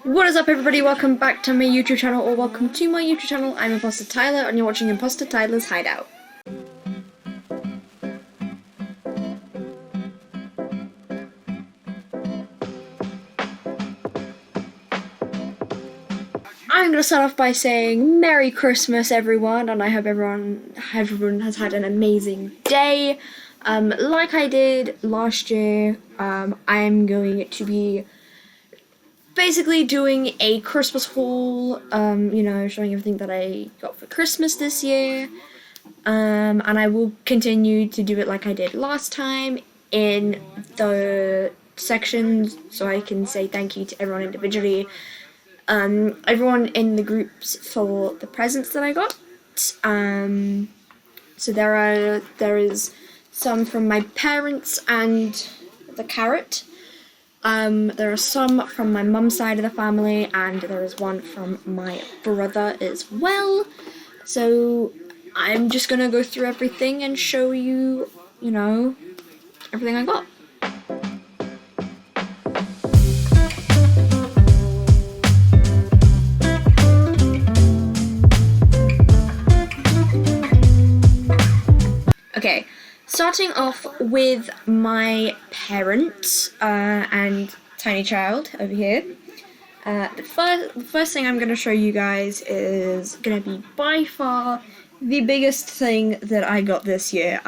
What is up, everybody? Welcome back to my YouTube channel, or welcome to my YouTube channel. I'm Imposter Tyler, and you're watching Imposter Tyler's Hideout. I'm gonna start off by saying Merry Christmas, everyone, and I hope everyone has had an amazing day. Like I did last year, I'm going to be basically doing a Christmas haul, showing everything that I got for Christmas this year. And I will continue to do it like I did last time in the sections, so I can say thank you to everyone individually. Everyone in the groups for the presents that I got. So there is some from my parents and the carrot. There are some from my mum's side of the family, and there is one from my brother as well. So I'm just gonna go through everything and show you, everything I got. Okay, starting off with my parents and tiny child over here. The first thing I'm going to show you guys is going to be by far the biggest thing that I got this year.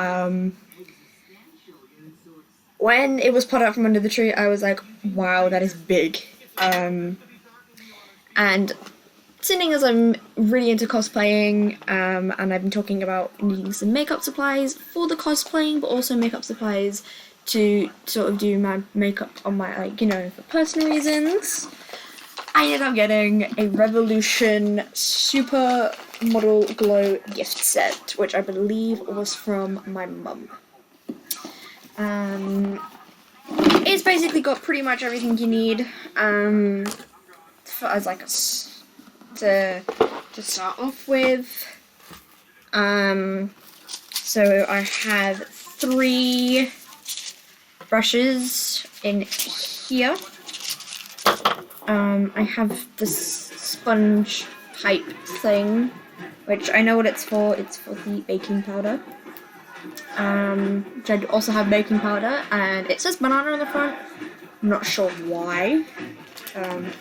When it was put out from under the tree, I was like, wow, that is big. And seeing as I'm really into cosplaying, and I've been talking about needing some makeup supplies for the cosplaying, but also makeup supplies to sort of do my makeup on my, for personal reasons, I ended up getting a Revolution Super Model Glow gift set, which I believe was from my mum. It's basically got pretty much everything you need, as like to start off with. So I have 3 brushes in here. I have this sponge pipe thing, which I know what it's for. It's for the baking powder. Which I also have baking powder, and it says banana on the front. I'm not sure why. I'm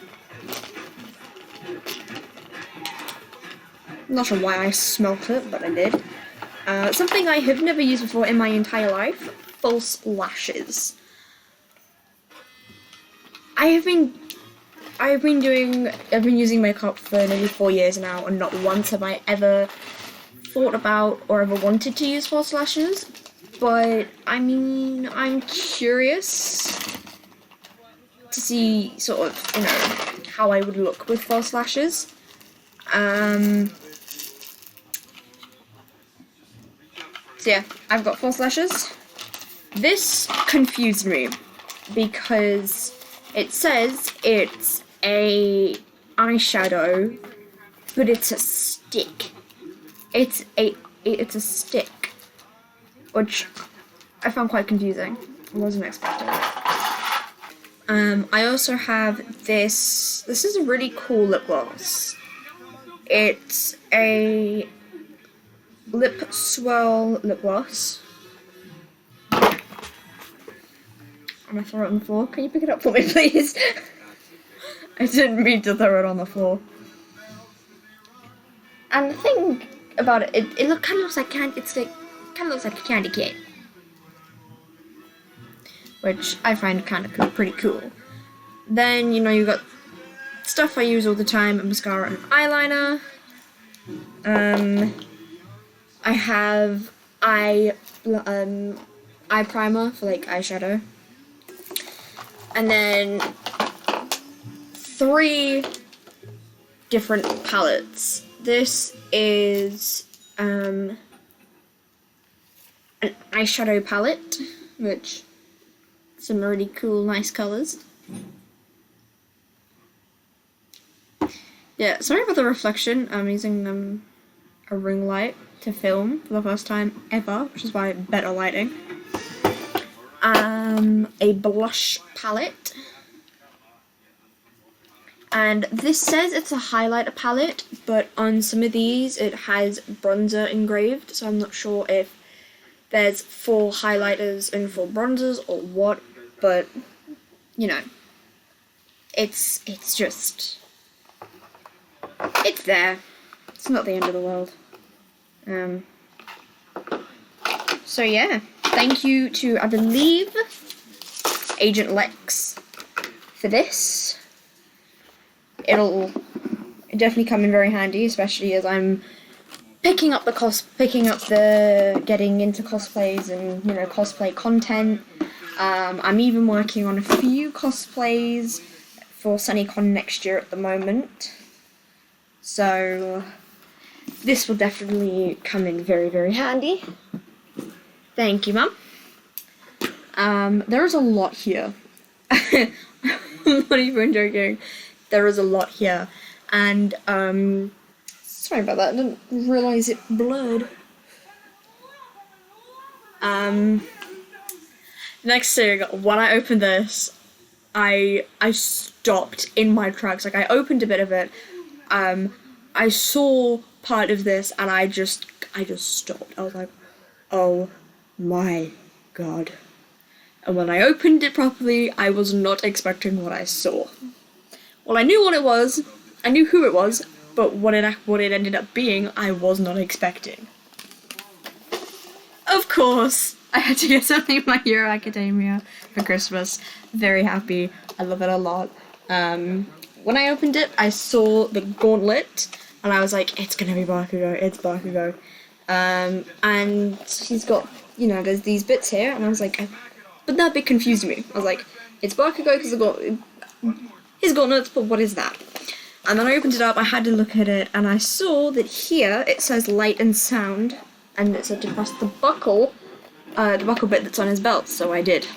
not sure why I smelt it, but I did. Something I have never used before in my entire life: false lashes. I've been using makeup for nearly 4 years now, and not once have I ever thought about or ever wanted to use false lashes. But I mean, I'm curious to see sort of, how I would look with false lashes. So yeah, I've got false lashes. This confused me because it says it's a eyeshadow, but it's a stick. It's a stick, which I found quite confusing. I wasn't expecting it. I also have this. This is a really cool lip gloss. It's a lip swirl lip gloss. I'm gonna throw it on the floor. Can you pick it up for me, please? I didn't mean to throw it on the floor. And the thing about it, it kind of looks like kind of looks like a candy cane, which I find kind of cool, pretty cool. Then you've got stuff I use all the time: mascara and eyeliner. I have eye primer for like eyeshadow, and then 3 different palettes. This is an eyeshadow palette, which some really cool, nice colors. Yeah, sorry about the reflection. I'm using a ring light to film for the first time ever, which is why better lighting. A blush palette, And this says it's a highlighter palette, but on some of these it has bronzer engraved, so I'm not sure if there's full highlighters and full bronzers or what, but you know, it's just, it's there. It's not the end of the world. So yeah, thank you to, I believe, Agent Lex for this. It'll definitely come in very handy, especially as I'm getting into cosplays and, you know, cosplay content. I'm even working on a few cosplays for SunnyCon next year at the moment. So this will definitely come in very, very handy. Thank you, Mum. There is a lot here. I'm not even joking. There is a lot here. And, sorry about that, I didn't realise it blurred. Next thing, when I opened this, I stopped in my tracks. Like, I opened a bit of it, I saw part of this, and I just stopped. I was like, oh my god. And when I opened it properly, I was not expecting what I saw. Well, I knew what it was, I knew who it was, but what it ended up being, I was not expecting. Of course, I had to get something My Hero Academia for Christmas. Very happy. I love it a lot. When I opened it, I saw the gauntlet, and I was like, it's gonna be Bakugo, it's Bakugo. And he's got, you know, there's these bits here, and I was like, but that bit confused me. I was like, it's Bakugo because I've got his gauntlets, but what is that? And then I opened it up, I had to look at it, and I saw that here it says light and sound, and it said to press the buckle bit that's on his belt, so I did.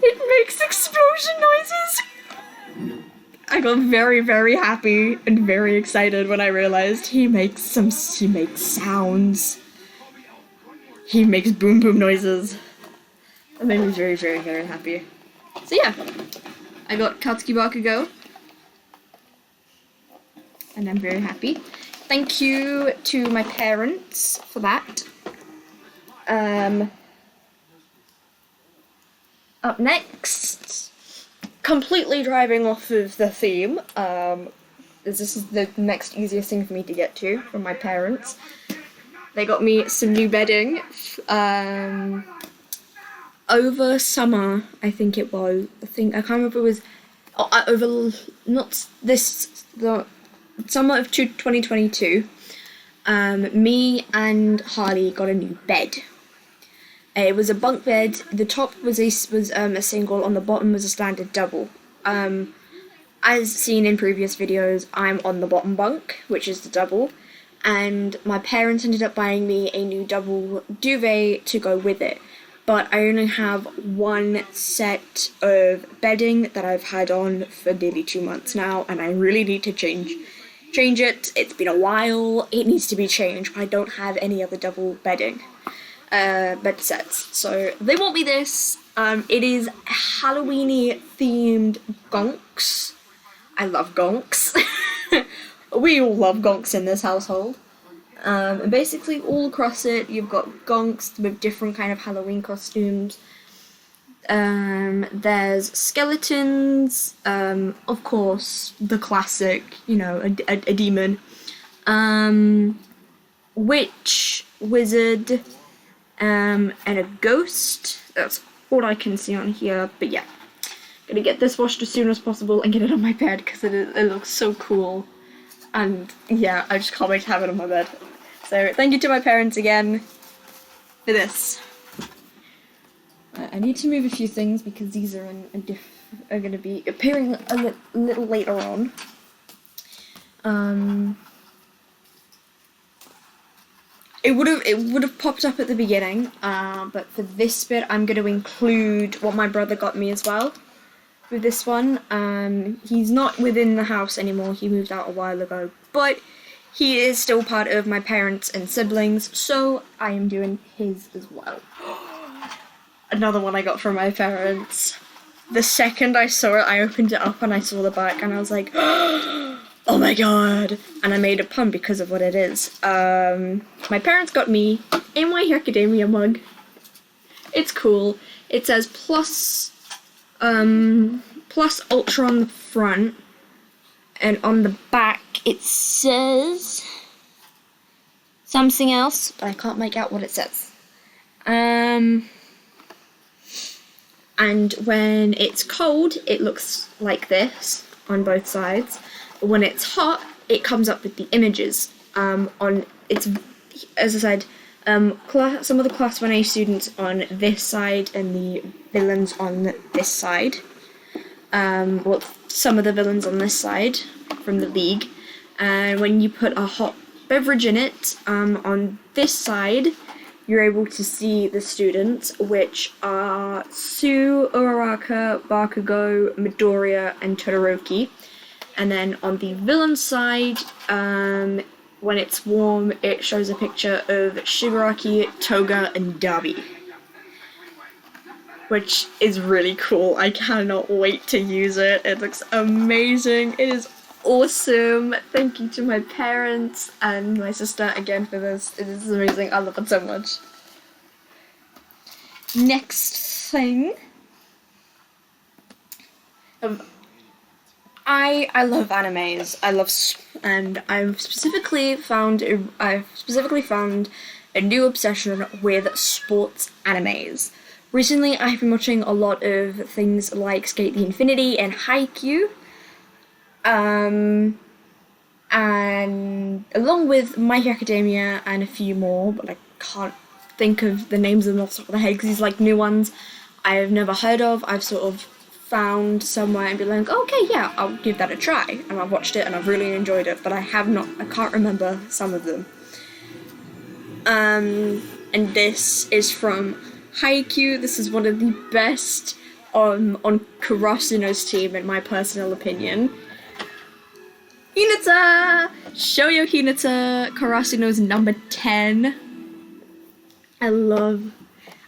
It makes explosion noises! I got very, very happy and very excited when I realized he makes sounds. He makes boom boom noises. That made me very, very, very happy. So yeah, I got Katsuki Bakugo, and I'm very happy. Thank you to my parents for that. Up next, completely driving off of the theme, this is the next easiest thing for me to get to from my parents. They got me some new bedding, over summer, I think it was. I can't remember if it was the summer of 2022. Me and Harley got a new bed. It was a bunk bed. The top was a single, on the bottom was a standard double. As seen in previous videos, I'm on the bottom bunk, which is the double, and my parents ended up buying me a new double duvet to go with it. But I only have one set of bedding that I've had on for nearly 2 months now, and I really need to change it. It's been a while, it needs to be changed, but I don't have any other double bed sets. So they want me this. It is Halloween-y themed gonks. I love gonks. We all love gonks in this household. And basically all across it, you've got gonks with different kind of Halloween costumes. There's skeletons, of course, the classic, you know, a demon, witch, wizard, and a ghost. That's all I can see on here, but yeah. Gonna get this washed as soon as possible and get it on my bed, because it looks so cool. And yeah, I just can't wait to have it on my bed. So thank you to my parents again for this. I need to move a few things because these are are going to be appearing a little later on. It would have popped up at the beginning, but for this bit I'm going to include what my brother got me as well. With this one, he's not within the house anymore. He moved out a while ago, but he is still part of my parents and siblings, so I am doing his as well. Another one I got from my parents. the second I saw it, I opened it up and I saw the back and I was like, oh my god! And I made a pun because of what it is. My parents got me a My Hero Academia mug. It's cool. It says plus ultra on the front, and on the back it says something else, but I can't make out what it says. And when it's cold, it looks like this on both sides. But when it's hot, it comes up with the images. On it's, as I said, some of the Class 1A students on this side and the villains on this side. Well, some of the villains on this side from the league. And when you put a hot beverage in it, on this side, you're able to see the students, which are Sue, Uraraka, Bakugo, Midoriya, and Todoroki. And then on the villain side, when it's warm, it shows a picture of Shigaraki, Toga, and Dabi, which is really cool. I cannot wait to use it. It looks amazing. It is awesome. Thank you to my parents and my sister again for this. It is amazing. I love it so much. Next thing. I love animes. And I've specifically found a new obsession with sports animes. Recently, I've been watching a lot of things like Skate the Infinity and Haikyuu. And along with My Hero Academia and a few more, but I can't think of the names of them off the top of the head because these like new ones I've never heard of. I've sort of found somewhere and be like, okay, yeah, I'll give that a try. And I've watched it and I've really enjoyed it, but I can't remember some of them. And this is from Haikyuu. This is one of the best on Karasuno's team, in my personal opinion. Hinata! Shoyo Hinata, Karasuno's number 10. I love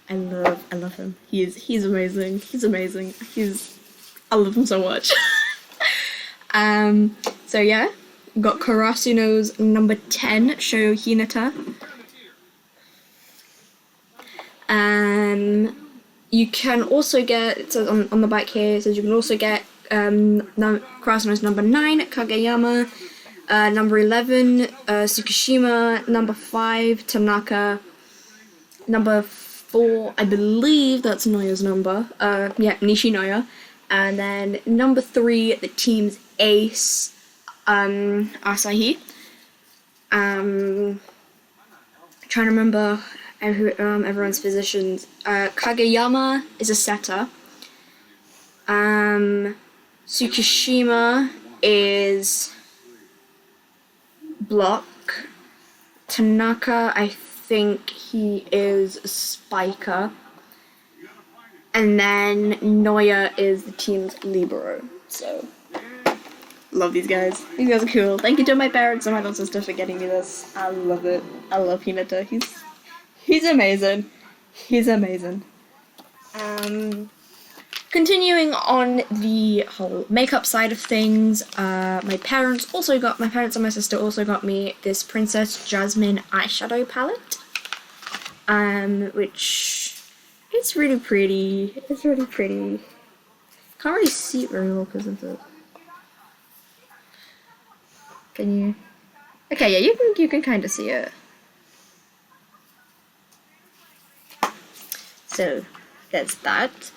him. He's amazing. I love him so much. So yeah, got Karasuno's number 10, Shoyo Hinata. You can also get, it says on the back here, it says you can also get Karasuno's number 9, Kageyama, number 11, Tsukishima, number 5, Tanaka, number 4, I believe that's Noya's number, Nishinoya, and then number 3, the team's ace, Asahi. Trying to remember everyone's positions. Kageyama is a setter. Tsukishima is block. Tanaka, I think he is a spiker. And then Noya is the team's libero. So, love these guys. These guys are cool. Thank you to my parents and my little sister for getting me this. I love it. I love Hinata. He's amazing. He's amazing. Continuing on the whole makeup side of things, my parents and my sister also got me this Princess Jasmine eyeshadow palette, which it's really pretty. It's really pretty. Can't really see it very well because of the. Can you? Okay, yeah, you can kind of see it. So there's that.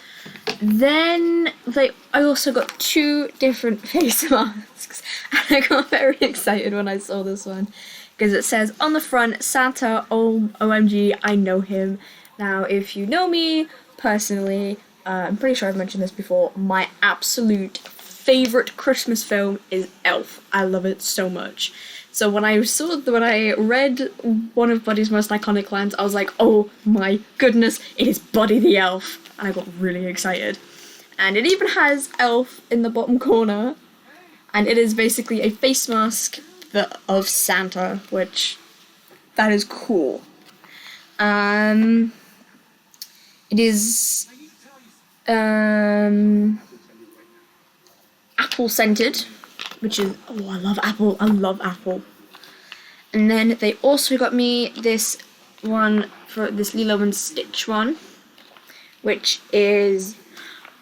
Then I also got 2 different face masks, and I got very excited when I saw this one because it says on the front, Santa, OMG, I know him. Now, if you know me personally, I'm pretty sure I've mentioned this before, my absolute favorite Christmas film is Elf. I love it so much. So when I read one of Buddy's most iconic lines, I was like, oh my goodness, it is Buddy the Elf. And I got really excited. And it even has Elf in the bottom corner. And it is basically a face mask of Santa, which, that is cool. It is Apple scented, which is, oh, I love apple. I love apple. And then they also got me this one for this Lilo and Stitch one, which is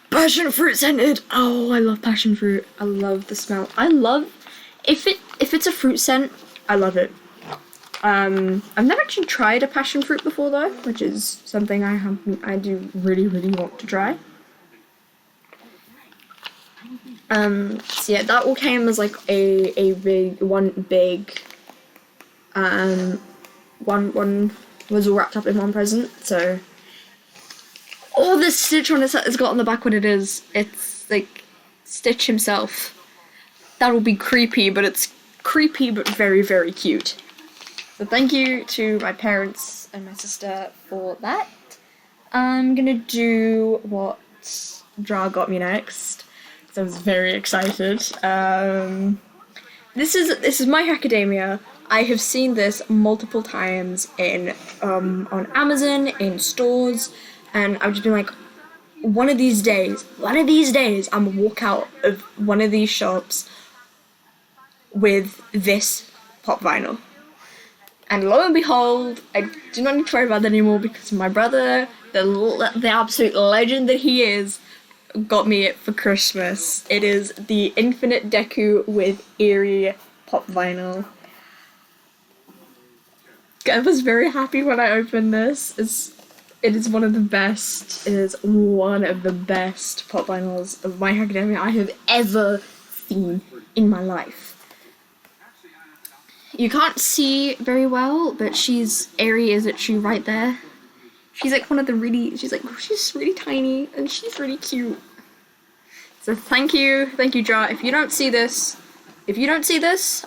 passion fruit scented. Oh, I love passion fruit. I love the smell. I love if it's a fruit scent, I love it. I've never actually tried a passion fruit before though, which is something I do really want to try. So yeah, that all came as like a one was all wrapped up in one present. So all this Stitch on has got on the back what it is. It's like Stitch himself. That'll be creepy, but it's creepy but very cute. So thank you to my parents and my sister for that. I'm gonna do what Jar got me next. So I was very excited. This is My Hero Academia. I have seen this multiple times in on Amazon, in stores, and I've just been like, one of these days, I'm gonna walk out of one of these shops with this pop vinyl. And lo and behold, I do not need to worry about that anymore because my brother, the absolute legend that he is, got me it for Christmas. It is the Infinite Deku with Eerie pop vinyl. I was very happy when I opened this. It is one of the best. It is one of the best pop vinyls of My Hero Academia I have ever seen in my life. You can't see very well, but Aerie is actually right there. She's like she's really tiny and she's really cute. So thank you, Jar. If you don't see this,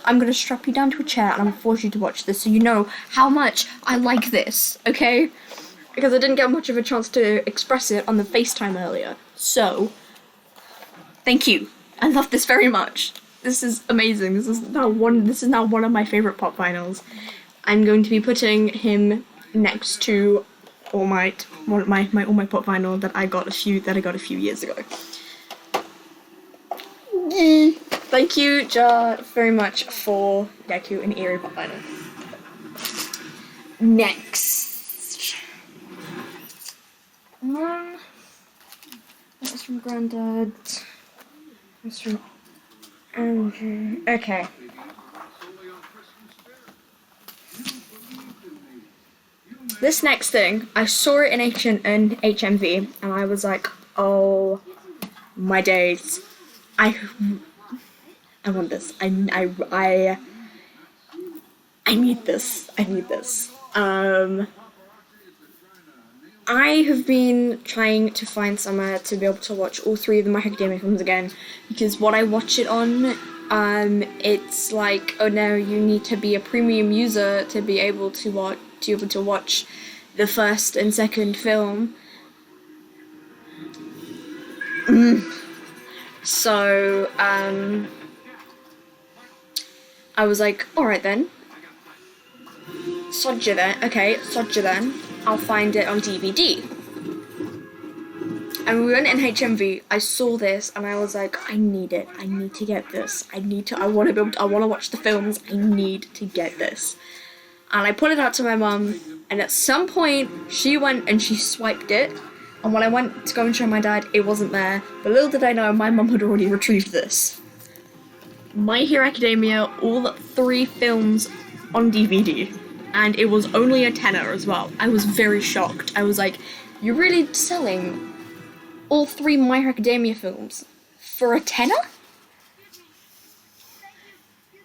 I'm gonna strap you down to a chair and I'm gonna force you to watch this so you know how much I like this, okay? Because I didn't get much of a chance to express it on the FaceTime earlier. So, thank you. I love this very much. This is amazing. This is now one of my favorite pop vinyls. I'm going to be putting him next to all my pop vinyl that I got a few years ago. Thank you, Jar, very much for Deku and Eerie pop vinyl. Next. That was from Granddad. That's from Andrew. Okay. This next thing, I saw it in HMV, and I was like, oh my days. I want this. I need this. I have been trying to find somewhere to be able to watch all three of the My Hero Academia films again, because what I watch it on, it's like, oh no, you need to be a premium user to be able to watch the first and second film. So, I was like, alright then. Sod you then. I'll find it on DVD. And we went in HMV, I saw this, and I was like, I need it. I need to get this. I want to watch the films. I need to get this. And I put it out to my mum, and at some point, she went and she swiped it. And when I went to go and show my dad, it wasn't there. But little did I know, my mum had already retrieved this. My Hero Academia, all three films on DVD. And it was only a tenner as well. I was very shocked. I was like, you're really selling all three My Hero Academia films for a tenner?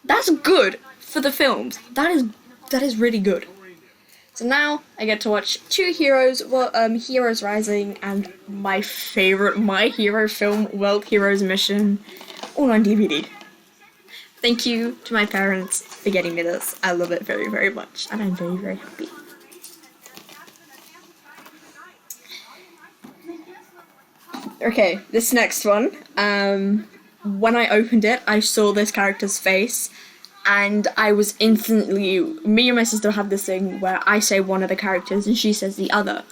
That's good for the films. That is really good. So now I get to watch two heroes, Heroes Rising and my favorite My Hero film, World Heroes Mission, all on DVD. Thank you to my parents for getting me this. I love it very much, and I'm very happy. Okay, this next one. When I opened it, I saw this character's face, and I was instantly. Me and my sister have this thing where I say one of the characters and she says the other.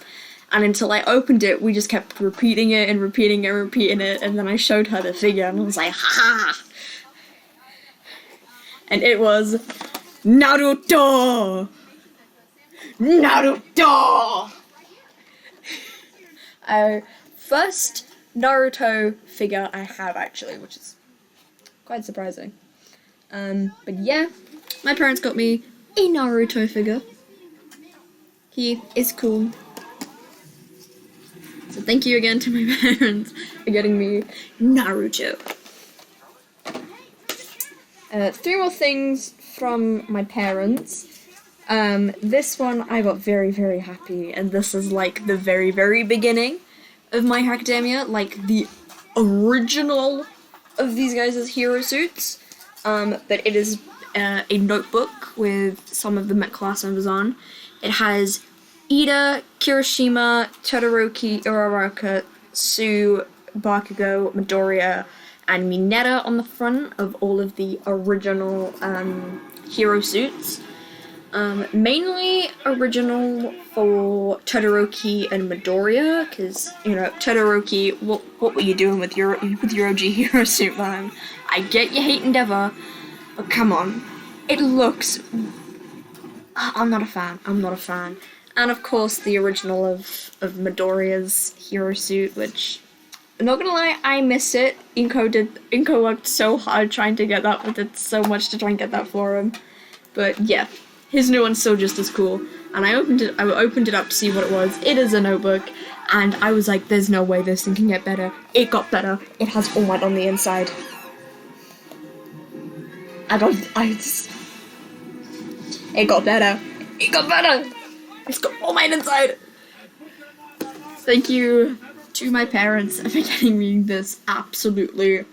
And until I opened it, we just kept repeating it and repeating it and repeating it, and then I showed her the figure and I was like, ha! And it was Naruto! Naruto! First Naruto figure I have, actually, which is quite surprising. But yeah, my parents got me a Naruto figure. He is cool. So thank you again to my parents for getting me Naruto. 3 more things from my parents. This one I got very, very happy, and this is like the very, very beginning of My Hero Academia, like the original of these guys' hero suits. But it is a notebook with some of the class members on. It has Ida, Kirishima, Todoroki, Uraraka, Sue, Bakugo, Midoriya, and Mineta on the front of all of the original hero suits. Mainly original for Todoroki and Midoriya, because, you know, Todoroki, what were you doing with your OG hero suit, man? I get you hate Endeavor, but come on. It looks... I'm not a fan. And of course, the original of Midoriya's hero suit, which... I'm not gonna lie, I miss it. Inko worked so hard trying to get that, but did so much to try and get that for him. But yeah, his new one's still just as cool. And I opened it up to see what it was. It is a notebook, and I was like, there's no way this thing can get better. It got better. It has All Might on the inside. It got better. It got better! It's got All Might inside! Thank you to my parents for getting me this absolutely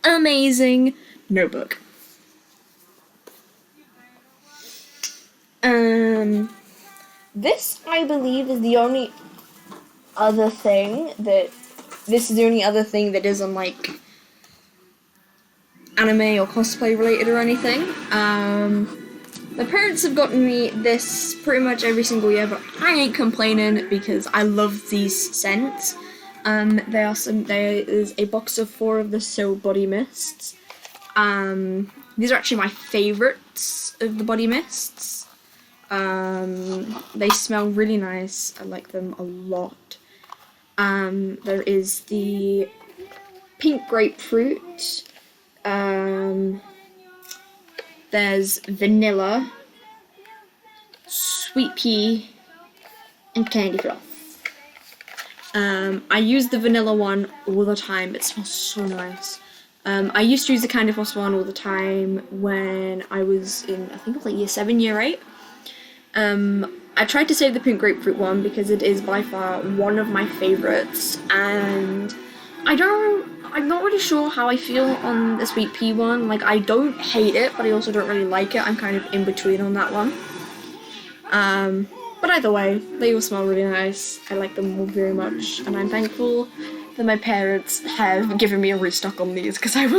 amazing notebook. This, I believe, is the only other thing that... This is the only other thing that isn't, like, anime or cosplay related or anything. My parents have gotten me this pretty much every single year, but I ain't complaining because I love these scents. There is a box of 4 of the So Body Mists. These are actually my favorites of the body mists. They smell really nice. I like them a lot. There is the pink grapefruit. There's vanilla, sweet pea, and candy floss. I use the vanilla one all the time. It smells so nice. I used to use the candy floss one all the time when I was in, I think it was like year 7, year 8. I tried to save the pink grapefruit one because it is by far one of my favorites, and I'm not really sure how I feel on the sweet pea one. Like, I don't hate it, but I also don't really like it. I'm kind of in between on that one. But either way, they all smell really nice. I like them all very much, and I'm thankful that my parents have given me a restock on these, because I'm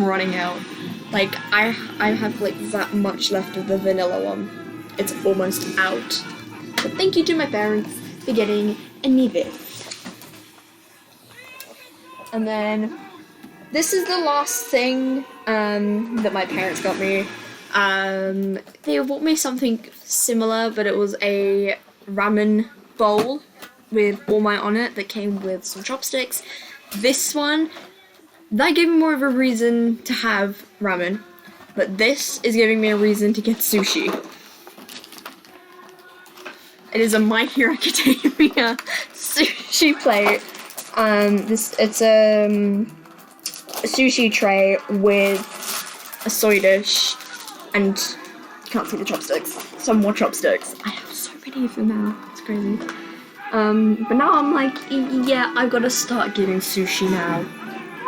running out. Like, I have like that much left of the vanilla one. It's almost out. So thank you to my parents for getting me this. And then this is the last thing that my parents got me. They bought me something similar, but it was a ramen bowl with All Might on it that came with some chopsticks. This one, that gave me more of a reason to have ramen, but this is giving me a reason to get sushi. It is a My Hero Academia sushi plate. It's a sushi tray with a soy dish, and you can't see the chopsticks. Some more chopsticks. I have so many of them now. It's crazy. But now I'm like, yeah, I gotta start getting sushi now,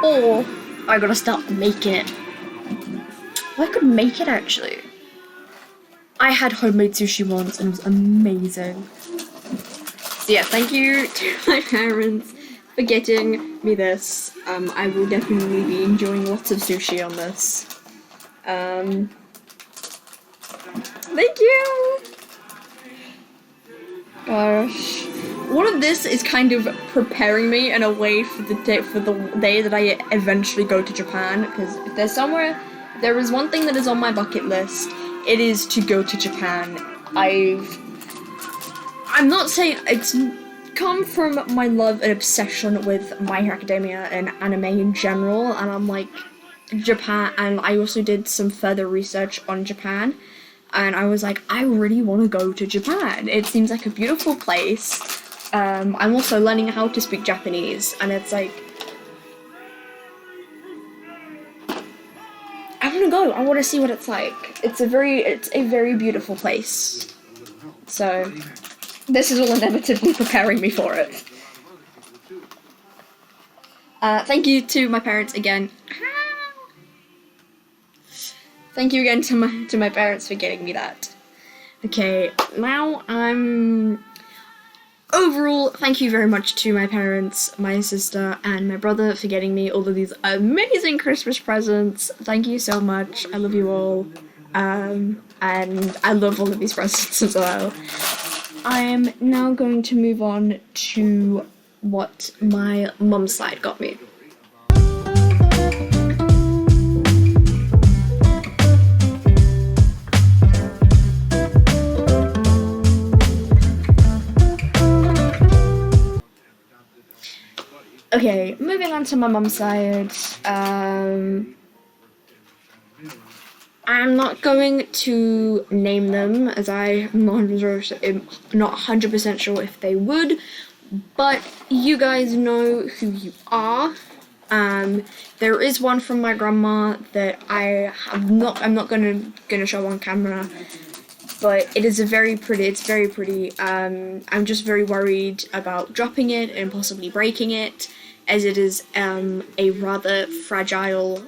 or I gotta start making it. Well, I could make it actually. I had homemade sushi once and it was amazing. So yeah, thank you to my parents for getting me this. I will definitely be enjoying lots of sushi on this. Thank you! Gosh. all of this is kind of preparing me in a way for the day that I eventually go to Japan, because if there is one thing that is on my bucket list, it is to go to Japan. I'm not saying it's come from my love and obsession with My Hero Academia and anime in general, and I'm like, Japan, and I also did some further research on Japan, and I was like, I really want to go to Japan. It seems like a beautiful place. I'm also learning how to speak Japanese, and it's like, I want to go. I want to see what it's like. It's a very beautiful place. So this is all inevitably preparing me for it. Thank you to my parents again. Thank you again to my parents for getting me that. Okay, now overall, thank you very much to my parents, my sister, and my brother for getting me all of these amazing Christmas presents. Thank you so much. I love you all. And I love all of these presents as well. I am now going to move on to what my mum's side got me. Okay, moving on to my mum's side. I'm not going to name them, as I'm not 100% sure if they would, but you guys know who you are. There is one from my grandma that I'm not gonna show on camera, but it's very pretty. I'm just very worried about dropping it and possibly breaking it, as it is a rather fragile.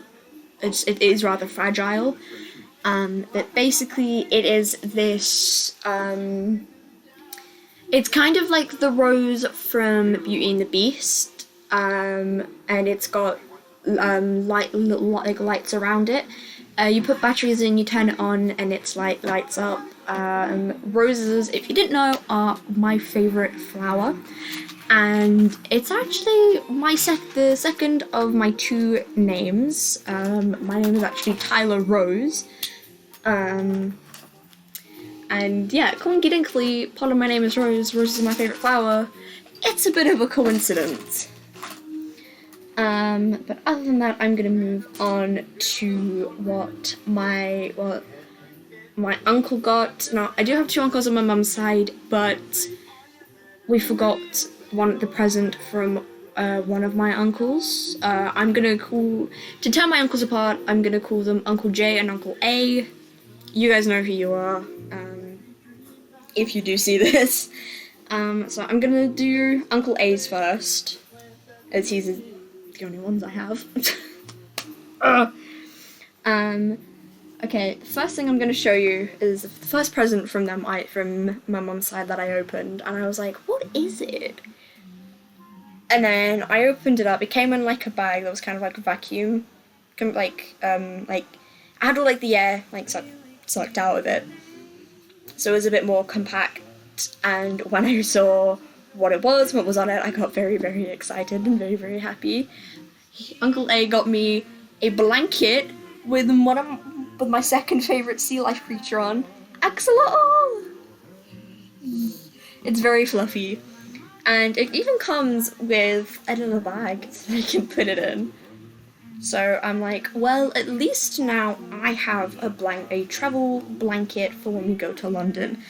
It is rather fragile. That basically it is this. It's kind of like the rose from Beauty and the Beast, and it's got lights around it. You put batteries in, you turn it on, and it's lights up. Roses, if you didn't know, are my favorite flower, and it's actually the second of my two names. My name is actually Tyler Rose, and yeah, coincidentally, part of my name is Rose. Rose is my favorite flower. It's a bit of a coincidence. But other than that, I'm gonna move on to what my uncle got. Now, I do have two uncles on my mum's side, but we forgot the present from one of my uncles. To tell my uncles apart, I'm gonna call them Uncle J and Uncle A. You guys know who you are, if you do see this. So I'm gonna do Uncle A's first, as he's the only ones I have. Okay, the first thing I'm gonna show you is the first present from my mum's side that I opened, and I was like, what is it? And then I opened it up. It came in like a bag that was kind of like a vacuum, kind of like I had all like the air like sucked out of it, so it was a bit more compact. And when I saw what was on it, I got very, very excited and very, very happy. Uncle A got me a blanket with my second favorite sea life creature on, Axolotl. It's very fluffy, and it even comes with a little bag so I can put it in. So I'm like, well, at least now I have a travel blanket for when we go to London.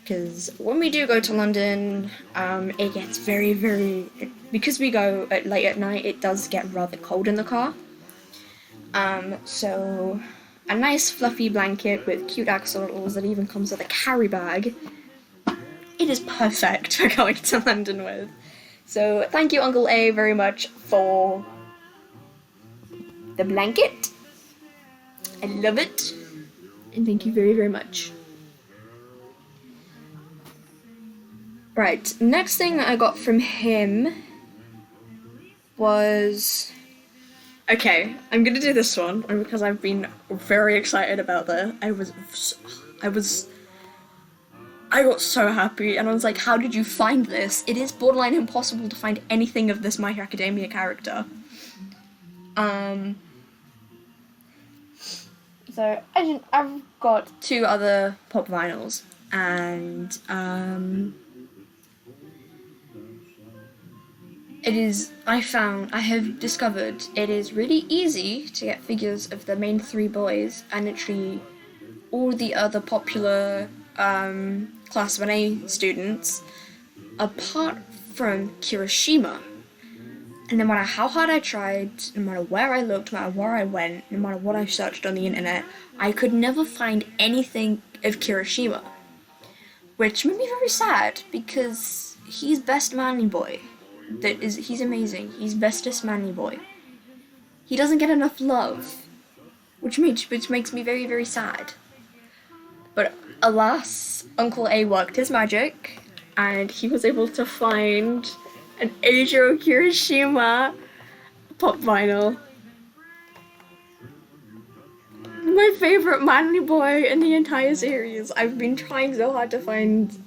Because when we do go to London, it gets very, because we go late at night, it does get rather cold in the car. So a nice fluffy blanket with cute axolotls that even comes with a carry bag. It is perfect for going to London with. So thank you, Uncle A, very much for the blanket. I love it. And thank you very, very much. Right, next thing I got from him was... Okay, I'm gonna do this one because I've been very excited about that. I was I got so happy, and I was like, how did you find this? It is borderline impossible to find anything of this My Hero Academia character. So I've got 2 other pop vinyls, and I have discovered it is really easy to get figures of the main 3 boys, and literally all the other popular Class 1A students, apart from Kirishima. And no matter how hard I tried, no matter where I looked, no matter where I went, no matter what I searched on the internet, I could never find anything of Kirishima. Which made me very sad, because he's best manly boy. He's amazing. He's bestest manly boy. He doesn't get enough love, which makes me very, very sad. But alas, Uncle A worked his magic, and he was able to find an Eijiro Kirishima pop vinyl. My favorite manly boy in the entire series. I've been trying so hard to find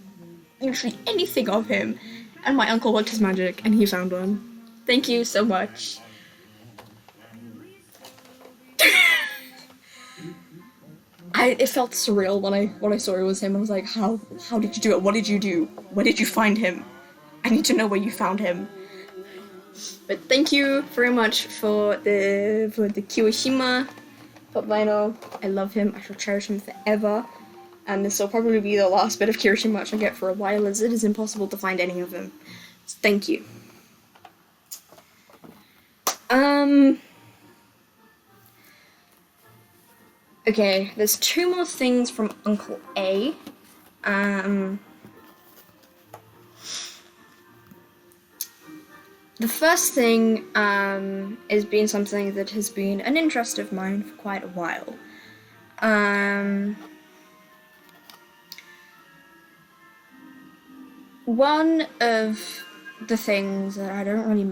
literally anything of him, and my uncle worked his magic and he found one. Thank you so much. It felt surreal when I saw it was him. I was like, how did you do it? What did you do? Where did you find him? I need to know where you found him. But thank you very much for the Kirishima pop vinyl. I love him. I shall cherish him forever. And this will probably be the last bit of Kirishima I shall get for a while, as it is impossible to find any of him. So thank you. Okay, there's 2 more things from Uncle A. The first thing is being something that has been an interest of mine for quite a while. One of the things that I don't really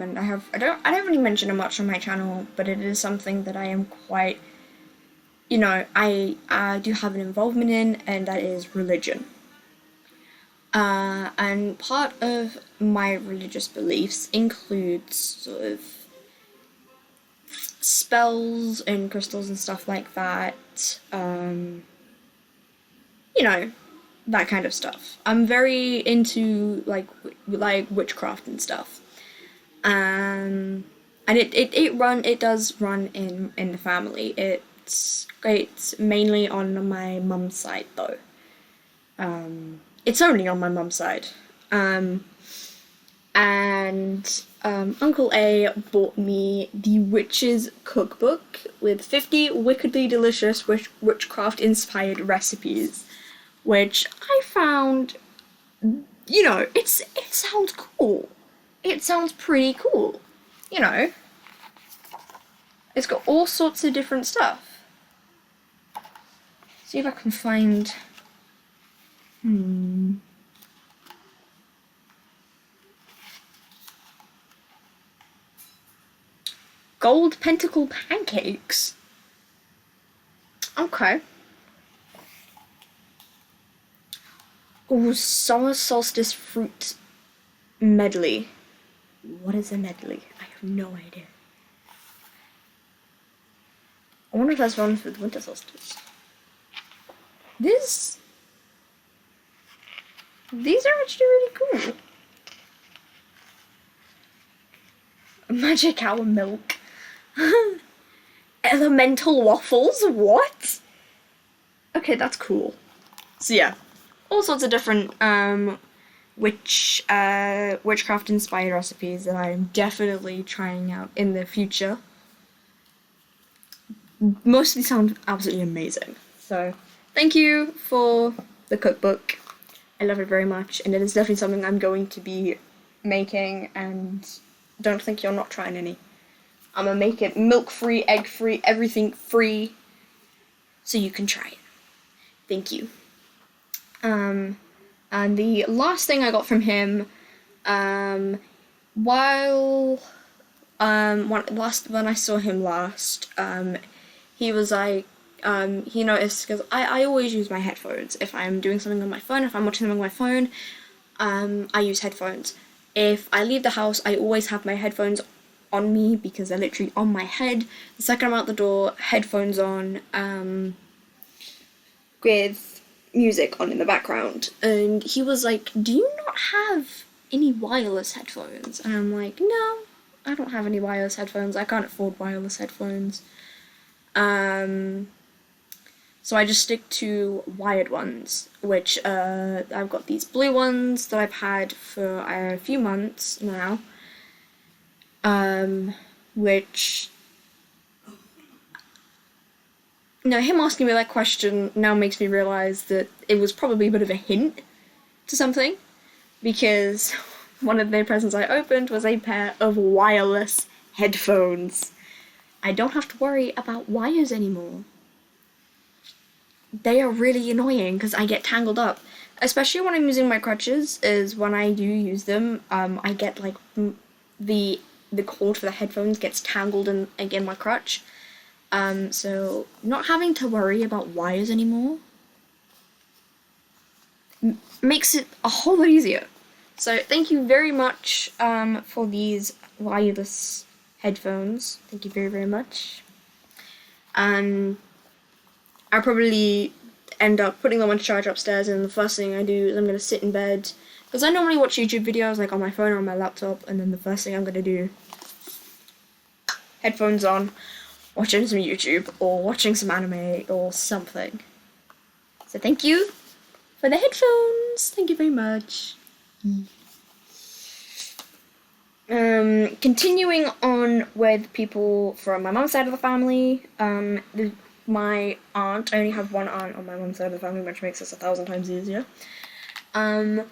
mention it much on my channel, but it is something that I am quite, I do have an involvement in, and that is religion. And part of my religious beliefs includes sort of spells and crystals and stuff like that. That kind of stuff. I'm very into like witchcraft and stuff. And it does run in the family. It's mainly on my mum's side though. It's only on my mum's side. Uncle A bought me the Witch's Cookbook with 50 wickedly delicious witchcraft-inspired recipes, which I found, it sounds cool. It sounds pretty cool, It's got all sorts of different stuff. See if I can find... Gold pentacle pancakes. Okay. Oh, summer solstice fruit medley. What is a medley? I have no idea. I wonder if that's one for the winter solstice. These are actually really cool. Magic hour milk. Elemental waffles? What? Okay, that's cool. So yeah, all sorts of different witchcraft inspired recipes that I am definitely trying out in the future. Most of these sound absolutely amazing. So thank you for the cookbook. I love it very much, and it is definitely something I'm going to be making, and don't think you're not trying any. I'm gonna make it milk-free, egg-free, everything free, so you can try it. Thank you. And the last thing I got from him, when I saw him last, he was like, he noticed, because I always use my headphones if I'm doing something on my phone. If I'm watching something on my phone, I use headphones. If I leave the house, I always have my headphones on me because they're literally on my head. The second I'm out the door, headphones on, with music on in the background. And he was like, do you not have any wireless headphones? And I'm like, no, I don't have any wireless headphones. I can't afford wireless headphones. So I just stick to wired ones, which I've got these blue ones that I've had for a few months now, which, him asking me that question now makes me realise that it was probably a bit of a hint to something, because one of the presents I opened was a pair of wireless headphones. I don't have to worry about wires anymore. They are really annoying because I get tangled up, especially when I'm using my crutches. Is when I do use them, I get like the cord for the headphones gets tangled in again my crutch. So not having to worry about wires anymore makes it a whole lot easier. So thank you very much for these wireless headphones. Thank you very, very much. I'll probably end up putting them on charge upstairs, and the first thing I do is I'm going to sit in bed, because I normally watch YouTube videos like on my phone or on my laptop, and then the first thing I'm going to do, headphones on, watching some YouTube, or watching some anime, or something. So thank you for the headphones. Thank you very much. Continuing on with people from my mum's side of the family, my aunt, I only have one aunt on my mum's side of the family, which makes this 1,000 times easier. When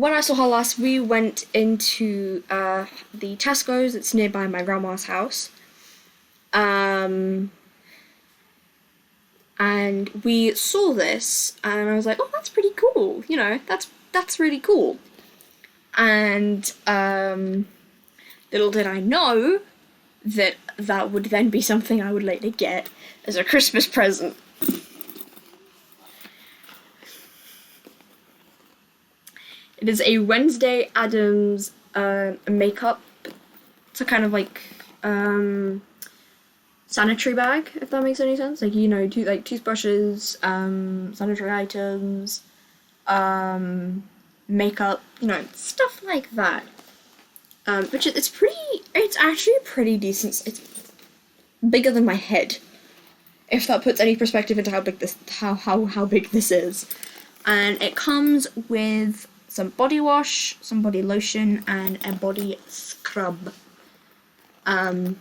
I saw her last, we went into the Tesco's that's nearby my grandma's house. And we saw this, and I was like, oh, that's pretty cool, that's really cool. And little did I know that that would then be something I would later get as a Christmas present. It is a Wednesday Addams makeup. It's a kind of like sanitary bag, if that makes any sense. Like, toothbrushes, sanitary items, makeup, stuff like that. Which it's actually pretty decent. It's bigger than my head, if that puts any perspective into how big this is. And it comes with some body wash, some body lotion, and a body scrub. So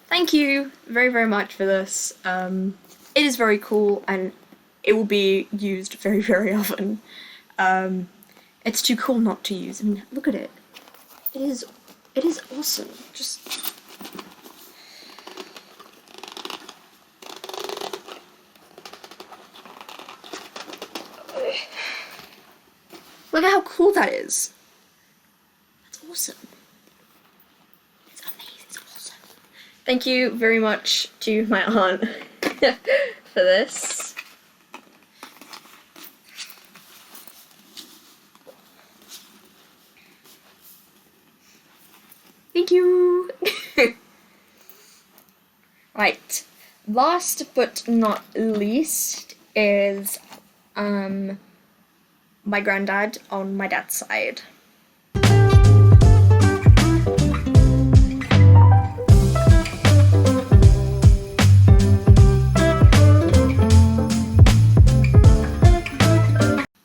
thank you very, very much for this. It is very cool, and it will be used very, very often. It's too cool not to use. I mean, look at it. It is awesome. Just look at how cool that is. That's awesome. It's amazing. It's awesome. Thank you very much to my aunt for this. Thank you. Right. Last but not least is my granddad on my dad's side.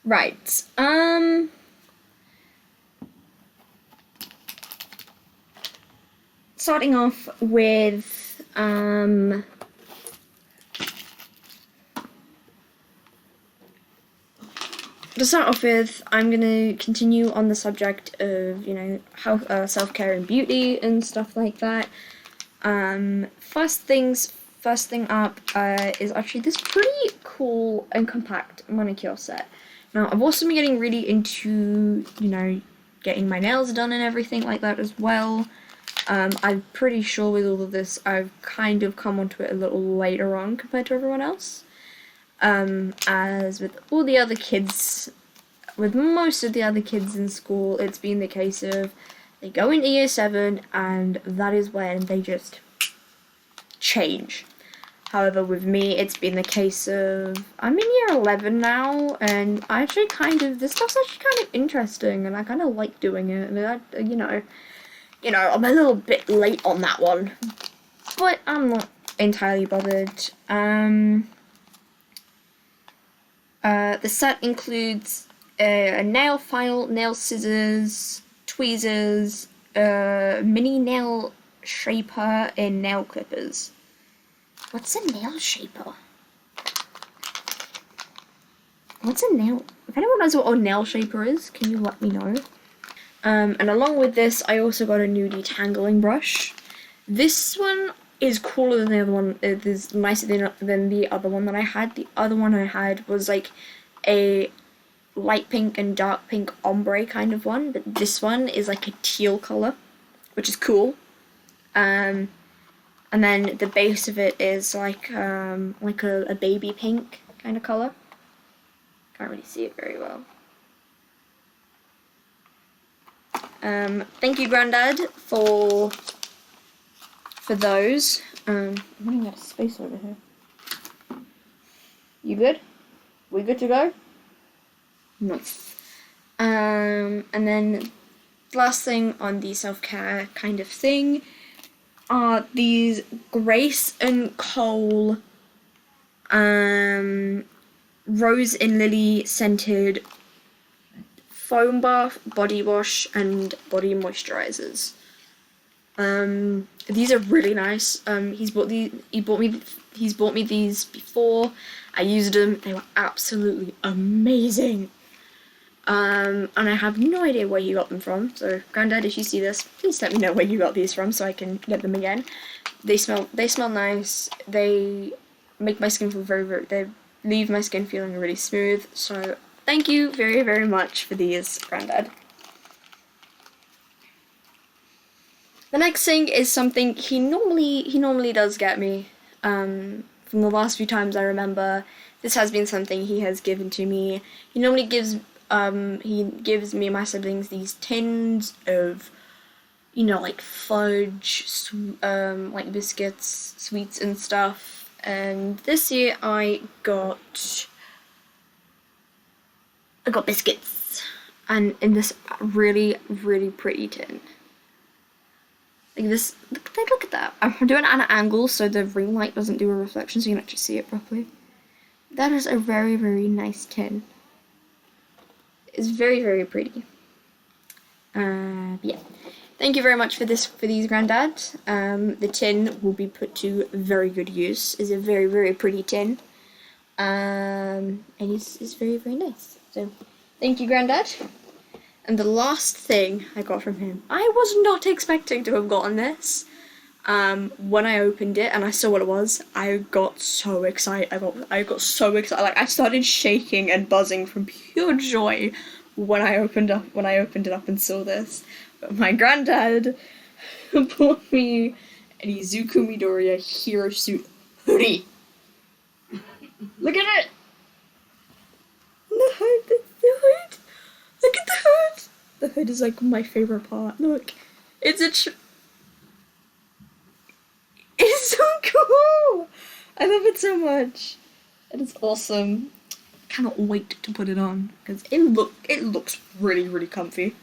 Right. Starting off with to start off with, I'm gonna continue on the subject of how self-care and beauty and stuff like that. First thing up is actually this pretty cool and compact manicure set. Now, I've also been getting really into getting my nails done and everything like that as well. I'm pretty sure with all of this, I've kind of come onto it a little later on compared to everyone else. As with all the other kids, with most of the other kids in school, it's been the case of they go into year 7 and that is when they just change. However, with me, it's been the case of I'm in year 11 now, and I actually this stuff's actually kind of interesting, and I kind of like doing it. And I'm a little bit late on that one, but I'm not entirely bothered. The set includes a nail file, nail scissors, tweezers, mini nail shaper, and nail clippers. What's a nail shaper? What's a nail? If anyone knows what a nail shaper is, can you let me know? And along with this, I also got a new detangling brush. This one is cooler than the other one. It is nicer than the other one that I had. The other one I had was like a light pink and dark pink ombre kind of one, but this one is like a teal color, which is cool. And then the base of it is like a baby pink kind of color. Can't really see it very well. Thank you, Grandad, for those. I'm running out of space over here. You good? We good to go? Nice. And then last thing on the self-care kind of thing are these Grace and Cole Rose and Lily scented foam bath, body wash, and body moisturizers. These are really nice. He's bought me these before. I used them. They were absolutely amazing. And I have no idea where you got them from. So, Granddad, if you see this, please let me know where you got these from so I can get them again. They smell nice. They make my skin feel they leave my skin feeling really smooth. So, thank you very, very much for these, Granddad. The next thing is something he normally does get me. From the last few times I remember, this has been something he has given to me. He normally gives me and my siblings these tins of, like fudge, like biscuits, sweets and stuff. And this year I got biscuits, and in this really, really pretty tin. Like this, look at that. I'm doing it at an angle so the ring light doesn't do a reflection so you can actually see it properly. That is a very, very nice tin. It's very, very pretty. Yeah. Thank you very much for these, Grandad. The tin will be put to very good use. It's a very, very pretty tin. And it's very, very nice. So, thank you, Grandad. And the last thing I got from him, I was not expecting to have gotten this. When I opened it and I saw what it was, I got so excited. I got so excited. Like I started shaking and buzzing from pure joy when I opened it up and saw this. But my granddad bought me an Izuku Midoriya Hero Suit hoodie. Look at it. The hood. Look at the hood. The hood is like my favorite part. Look, it's so cool. I love it so much. And it's awesome. Cannot wait to put it on because it looks really, really comfy.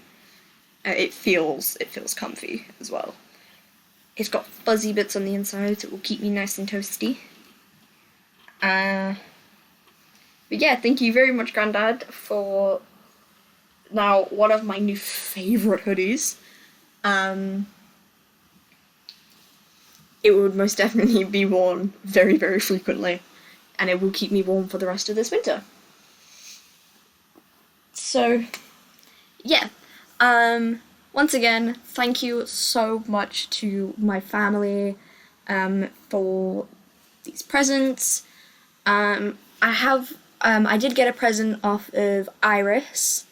It feels comfy as well. It's got fuzzy bits on the inside, so it will keep me nice and toasty. But yeah, thank you very much, Grandad, for now one of my new favorite hoodies. It would most definitely be worn very, very frequently, and it will keep me warm for the rest of this winter. So, yeah. Once again, thank you so much to my family for these presents. I did get a present off of Iris.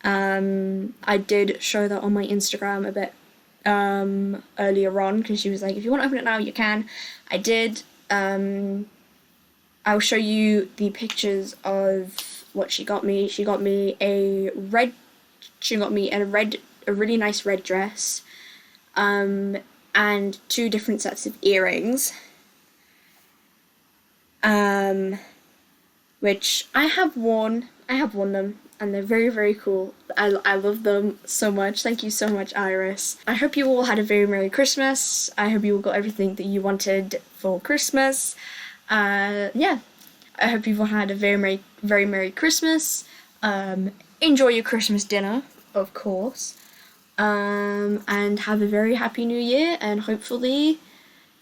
I did show that on my Instagram a bit earlier on, because she was like, if you want to open it now, you can. I did. I'll show you the pictures of what she got me. She got me a really nice red dress, and 2 different sets of earrings, which I have worn them, and they're very, very cool. I love them so much. Thank you so much, Iris. I hope you all had a very Merry Christmas. I hope you all got everything that you wanted for Christmas. Yeah. I hope you've all had a very Merry Christmas. Enjoy your Christmas dinner, of course. And have a very happy New Year, and hopefully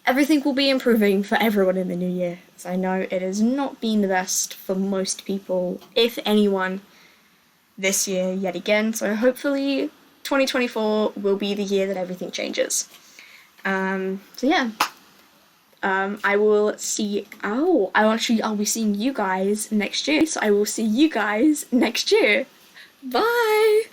everything will be improving for everyone in the new year. As I know it has not been the best for most people, if anyone, this year yet again. So hopefully 2024 will be the year that everything changes. So yeah. I will see. I'll be seeing you guys next year. So I will see you guys next year. Bye!